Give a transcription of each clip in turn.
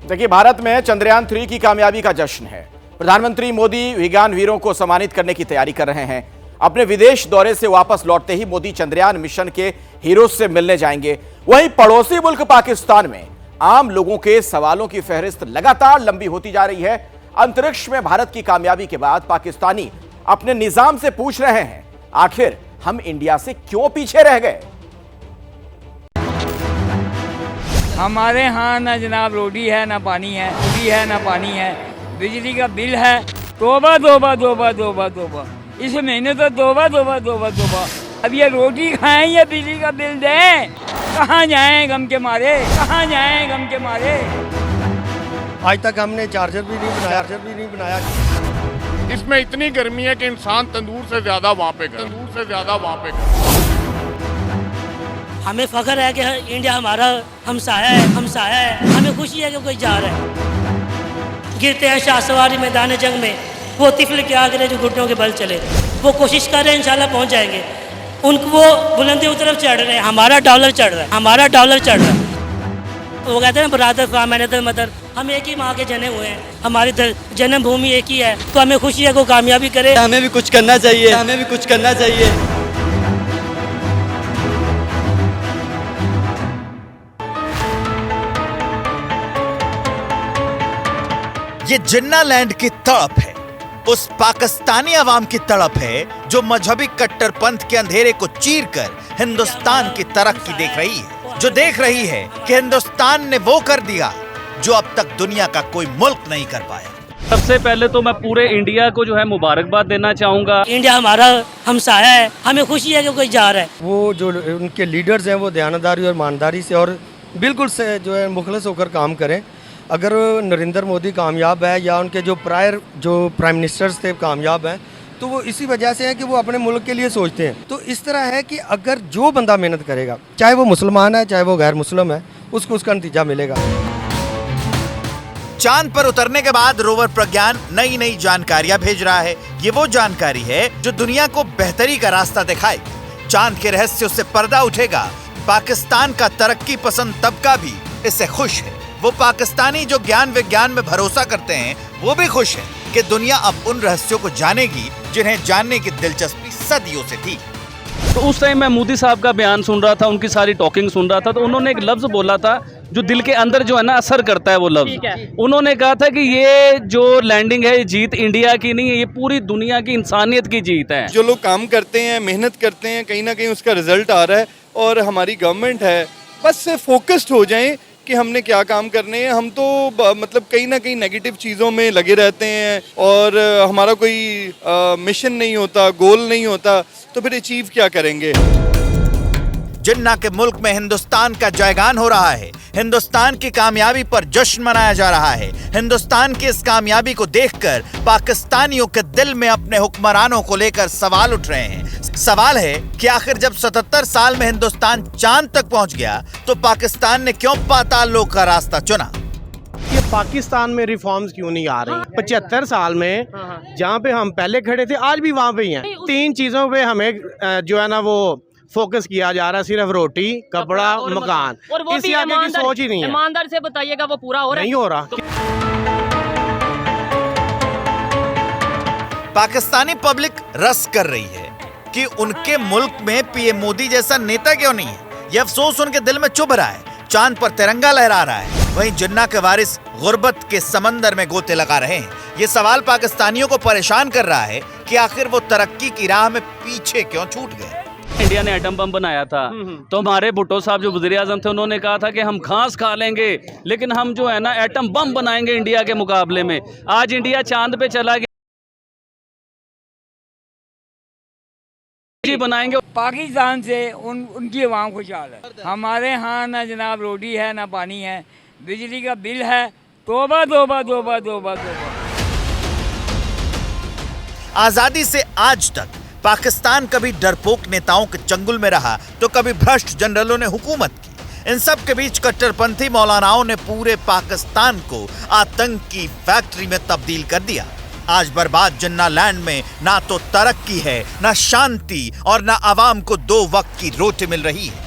देखिए, भारत में चंद्रयान 3 की कामयाबी का जश्न है। प्रधानमंत्री मोदी विज्ञान वीरों को सम्मानित करने की तैयारी कर रहे हैं। अपने विदेश दौरे से वापस लौटते ही मोदी चंद्रयान मिशन के हीरोज से मिलने जाएंगे। वहीं पड़ोसी मुल्क पाकिस्तान में आम लोगों के सवालों की फहरिस्त लगातार लंबी होती जा रही है। अंतरिक्ष में भारत की कामयाबी के बाद पाकिस्तानी अपने निजाम से पूछ रहे हैं, आखिर हम इंडिया से क्यों पीछे रह गए? हमारे यहाँ ना जनाब रोटी है ना पानी है, रोटी है ना पानी है, बिजली का बिल है तोबा तोबा तोबा तोबा तोबा। इस महीने तो तोबा तोबा तोबा तोबा। अब ये रोटी खाएं या बिजली का बिल दें? कहाँ जाएं गम के मारे, कहाँ जाएं गम के मारे। आज तक हमने चार्जर भी नहीं बनाया। इसमें इतनी गर्मी है कि इंसान तंदूर से ज्यादा वहाँ पे हमें फख्र है कि इंडिया हमारा हमसाया है। हमें खुशी है कि कोई जा रहा है। गिरते हैं शाहसवारी मैदान जंग में, वो तिफल के आगे जो घुटनों के बल चले, वो कोशिश कर रहे हैं इंशाल्लाह पहुंच जाएंगे। उनको वो बुलंदियों की तरफ चढ़ रहे हैं, हमारा डॉलर चढ़ रहा है। वो कहते हैं बरादर फामैनतल मदर, हम एक ही माँ के जने हुए हैं, हमारी जन्मभूमि एक ही है, तो हमें खुशी है को कामयाबी करे। हमें भी कुछ करना चाहिए। ये जिन्ना लैंड की तड़प है, उस पाकिस्तानी अवाम की तड़प है जो मजहबी कट्टरपंथ के अंधेरे को चीरकर हिंदुस्तान की तरक्की देख रही है, जो देख रही है कि हिंदुस्तान ने वो कर दिया जो अब तक दुनिया का कोई मुल्क नहीं कर पाया। सबसे पहले तो मैं पूरे इंडिया को जो है मुबारकबाद देना चाहूँगा। इंडिया हमारा हमसाया है, हमें खुशी है कि कोई जा रहा है। वो जो उनके लीडर्स हैं वो दयानतदारी और ईमानदारी से और बिल्कुल से जो है मुखलिस होकर काम करें। अगर नरेंद्र मोदी कामयाब है या उनके जो प्रायर जो प्राइम मिनिस्टर्स थे कामयाब हैं, तो वो इसी वजह से है कि वो अपने मुल्क के लिए सोचते हैं। तो इस तरह है कि अगर जो बंदा मेहनत करेगा, चाहे वो मुसलमान है चाहे वो गैर मुस्लिम है, उसको उसका नतीजा मिलेगा। चांद पर उतरने के बाद रोवर प्रज्ञान नई जानकारियां भेज रहा है। ये वो जानकारी है जो दुनिया को बेहतरी का रास्ता दिखाएगी। चांद के रहस्यों से पर्दा उठेगा। पाकिस्तान का तरक्की पसंद तबका भी इससे खुश है। वो पाकिस्तानी जो ज्ञान विज्ञान में भरोसा करते हैं, वो भी खुश है कि दुनिया अब उन रहस्यों को जानेगी जिन्हें जानने की दिलचस्पी सदियों से थी। तो उस टाइम मैं मोदी साहब का बयान सुन रहा था, उनकी सारी टॉकिंग सुन रहा था, तो उन्होंने एक लफ्ज़ बोला था जो दिल के अंदर जो है ना असर करता है। वो लफ्ज़ उन्होंने कहा था कि ये जो लैंडिंग है, ये जीत इंडिया की नहीं है, ये पूरी दुनिया की इंसानियत की जीत है। जो लोग काम करते हैं, मेहनत करते हैं, कहीं ना कहीं उसका रिजल्ट आ रहा है। और हमारी गवर्नमेंट है, बस फोकस्ड हो जाएं कि हमने क्या काम करने हैं। हम तो मतलब कहीं ना कहीं नेगेटिव चीज़ों में लगे रहते हैं और हमारा कोई मिशन नहीं होता, गोल नहीं होता, तो फिर अचीव क्या करेंगे। जिन्ना के मुल्क में हिंदुस्तान का जयगान हो रहा है। हिंदुस्तान की कामयाबी पर जश्न मनाया जा रहा है। हिंदुस्तान की इस कामयाबी को देखकर पाकिस्तानियों के दिल में अपने हुक्मरानों को लेकर सवाल उठ रहे हैं। सवाल है कि आखिर जब 77 साल में हिंदुस्तान चांद तक पहुंच गया, तो पाकिस्तान ने क्यों पाताल लोक का रास्ता चुना? ये पाकिस्तान में रिफॉर्म्स क्यों नहीं आ रही? 75 साल में जहाँ पे हम पहले खड़े थे, आज भी वहाँ पे ही हैं। 3 चीजों पे हमें जो है ना वो फोकस किया जा रहा है, सिर्फ रोटी, कपड़ा, मकान। और वो इससे आगे की सोच ही नहीं है। ईमानदार से बताइएगा वो पूरा हो रहा है? नहीं हो रहा। पाकिस्तानी पब्लिक रस कर रही है कि उनके मुल्क में पीएम मोदी जैसा नेता क्यों नहीं है। यह अफसोस उनके दिल में चुभ रहा है। चांद पर तिरंगा लहरा रहा है, वहीं जिन्ना के वारिस गुर्बत के समंदर में गोते लगा रहे हैं। ये सवाल पाकिस्तानियों को परेशान कर रहा है कि आखिर वो तरक्की की राह में पीछे क्यों छूट गए। इंडिया ने एटम बम बनाया था, तो हमारे भुट्टो साहब जो वज़ीर आज़म थे, उन्होंने कहा था कि हम घास खा लेंगे लेकिन हम जो है ना एटम बम बनाएंगे इंडिया के मुकाबले में। आज इंडिया चांद पे चला गया, बनाएंगे। पाकिस्तान से उनकी आवाम खुशहाल है। हमारे यहाँ ना जनाब रोटी है ना पानी है, बिजली का बिल है तोबा तोबा तोबा तोबा तोबा। आजादी से आज तक पाकिस्तान कभी डरपोक नेताओं के चंगुल में रहा, तो कभी भ्रष्ट जनरलों ने हुकूमत की। इन सब के बीच कट्टरपंथी मौलानाओं ने पूरे पाकिस्तान को आतंक की फैक्ट्री में तब्दील कर दिया। आज बर्बाद जिन्ना लैंड में ना तो तरक्की है, ना शांति और ना आवाम को 2 वक्त की रोटी मिल रही है।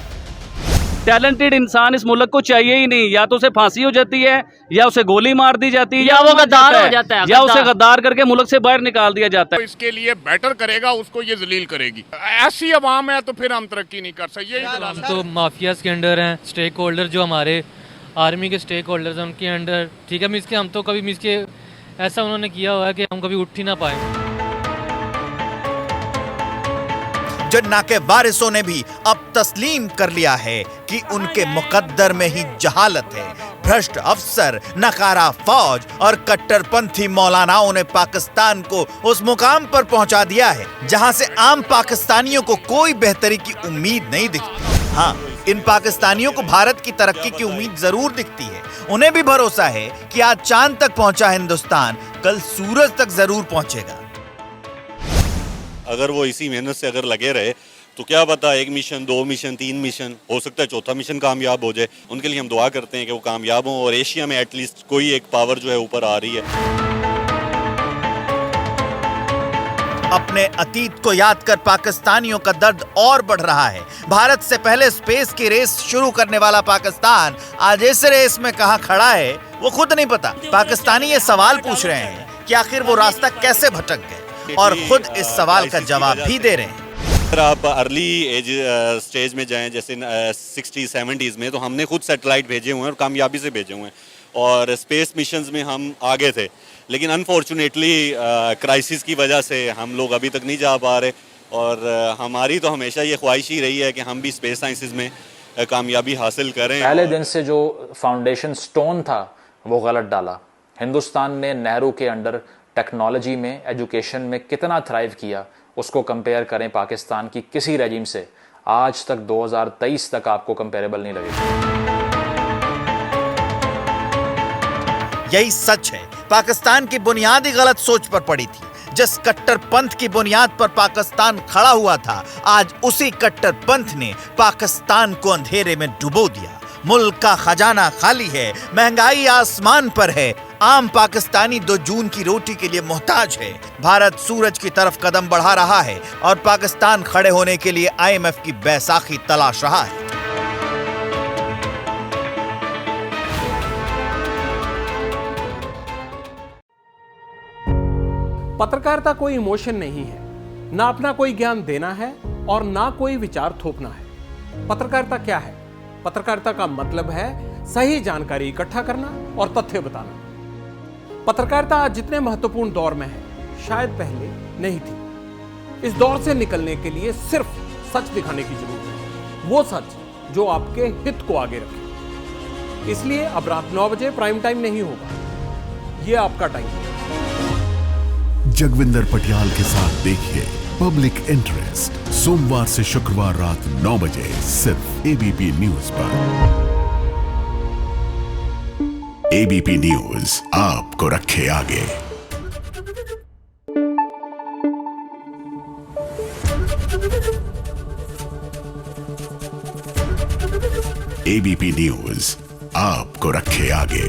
टैलेंटेड इंसान इस मुल्क को चाहिए ही नहीं, या तो उसे फांसी हो जाती है, या उसे गोली मार दी जाती है, या वो गद्दार हो जाता है, या उसे गद्दार करके मुल्क से बाहर निकाल दिया जाता है। तो इसके लिए बेटर करेगा, उसको ये जलील करेगी। ऐसी अवाम है तो फिर हम तरक्की नहीं कर सकते। हम तो माफियाज के अंडर हैं, स्टेक होल्डर जो हमारे आर्मी के स्टेक होल्डर्स हैं उनके अंडर, ठीक है। मिसके हम तो कभी मिसके ऐसा उन्होंने किया हुआ है कि हम कभी उठ ही ना पाए। जिन्ना के वारिसों ने भी अब तस्लीम कर लिया है कि उनके मुकद्दर में ही जहालत है। भ्रष्ट अफसर, नकारा फौज और कट्टरपंथी मौलानाओं ने पाकिस्तान को उस मुकाम पर पहुंचा दिया है जहां से आम पाकिस्तानियों को कोई बेहतरी की उम्मीद नहीं दिखती। हाँ, इन पाकिस्तानियों को भारत की तरक्की की उम्मीद जरूर दिखती है। उन्हें भी भरोसा है कि आज चांद तक पहुंचा हिंदुस्तान कल सूरज तक जरूर पहुंचेगा। अगर वो इसी मेहनत से अगर लगे रहे तो क्या पता 1 मिशन, 2 मिशन, 3 मिशन, हो सकता है 4था मिशन कामयाब हो जाए। उनके लिए हम दुआ करते हैं कि वो कामयाब हों और एशिया में एटलीस्ट कोई एक पावर जो है ऊपर आ रही है। अपने अतीत को याद कर पाकिस्तानियों का दर्द और बढ़ रहा है। भारत से पहले स्पेस की रेस शुरू करने वाला पाकिस्तान आज इस रेस में कहां खड़ा है वो खुद नहीं पता। पाकिस्तानी ये सवाल पूछ रहे हैं कि आखिर वो रास्ता कैसे भटक गए, और खुद इस सवाल का जवाब भी दे रहे हैं। अगर आप अर्ली एज स्टेज में जाएं जैसे 60s 70s में, तो हमने खुद सैटेलाइट भेजे हुए हैं और कामयाबी से भेजे हुए हैं, और स्पेस मिशंस में हम आगे थे। लेकिन अनफॉर्चुनेटली क्राइसिस की वजह से हम लोग अभी तक नहीं जा पा रहे, और हमारी तो हमेशा ये ख्वाहिश ही रही है कि हम भी स्पेस साइंसेस में कामयाबी हासिल करें। पहले दिन से जो फाउंडेशन स्टोन था वो गलत डाला। हिंदुस्तान ने नेहरू के अंडर टेक्नोलॉजी में, एजुकेशन में कितना थ्राइव किया, उसको कंपेयर करें पाकिस्तान की किसी रेजिम से, आज तक 2023 तक आपको कंपेरेबल नहीं लगेगा। यही सच है। पाकिस्तान की बुनियादी गलत सोच पर पड़ी थी। जिस कट्टरपंथ की बुनियाद पर पाकिस्तान खड़ा हुआ था, आज उसी कट्टरपंथ ने पाकिस्तान को अंधेरे में डुबो दिया। मुल्क का खजाना खाली है, महंगाई आसमान पर है, आम पाकिस्तानी 2 जून की रोटी के लिए मोहताज है। भारत सूरज की तरफ कदम बढ़ा रहा है और पाकिस्तान खड़े होने के लिए IMF की बैसाखी तलाश रहा है। पत्रकारिता कोई इमोशन नहीं है, ना अपना कोई ज्ञान देना है और ना कोई विचार थोपना है। पत्रकारिता क्या है? पत्रकारिता का मतलब है सही जानकारी इकट्ठा करना और तथ्य बताना। पत्रकारिता आज जितने महत्वपूर्ण दौर में है, शायद पहले नहीं थी। इस दौर से निकलने के लिए सिर्फ सच दिखाने की जरूरत है, वो सच जो आपके हित को आगे रखे। इसलिए अब रात 9 बजे प्राइम टाइम नहीं होगा, ये आपका टाइम है। जगविंदर पटियाल के साथ देखिए पब्लिक इंटरेस्ट, सोमवार से शुक्रवार रात 9 बजे सिर्फ ABP न्यूज पर। ABP न्यूज आपको रखे आगे। ABP न्यूज आपको रखे आगे।